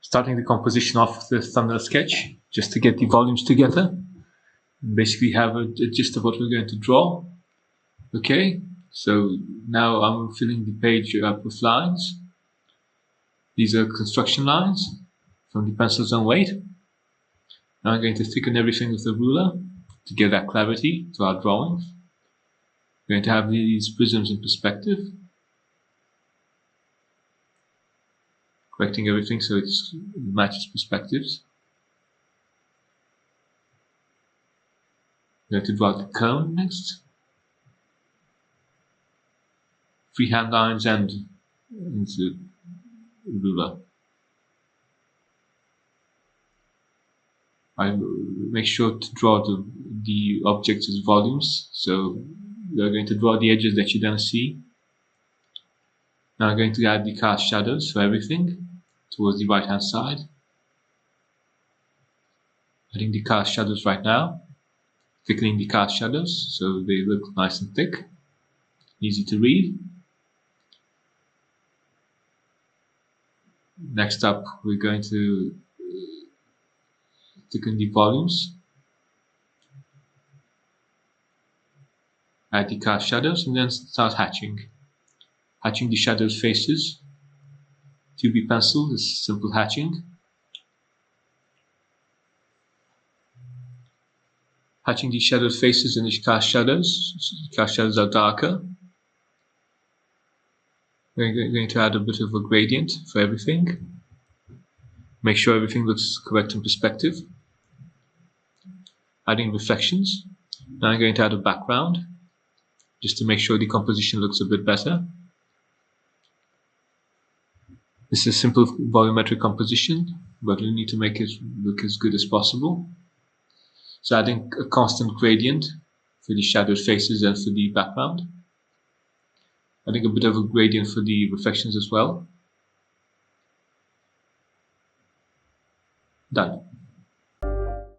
starting the composition of the thumbnail sketch, just to get the volumes together. Basically have a gist of what we're going to draw. Okay, so now I'm filling the page up with lines. These are construction lines from the pencil's own weight. Now I'm going to thicken everything with the ruler to give that clarity to our drawings. We're going to have these prisms in perspective, correcting everything so it matches perspectives. We're going to draw the cone next. Freehand lines and into ruler. I make sure to draw the objects as volumes, so we're going to draw the edges that you don't see. Now I'm going to add the cast shadows for everything towards the right hand side. Adding the cast shadows right now, thickening the cast shadows so they look nice and thick, easy to read. Next up, we're going to thicken the volumes, add the cast shadows, and then start hatching. Hatching the shadows' faces. 2B pencil is simple hatching. Hatching the shadows' faces and the cast shadows. Cast shadows are darker. We're going to add a bit of a gradient for everything. Make sure everything looks correct in perspective. Adding reflections. Now I'm going to add a background, just to make sure the composition looks a bit better. This is a simple volumetric composition, but we need to make it look as good as possible. So adding a constant gradient for the shadowed faces and for the background. Adding a bit of a gradient for the reflections as well. Done.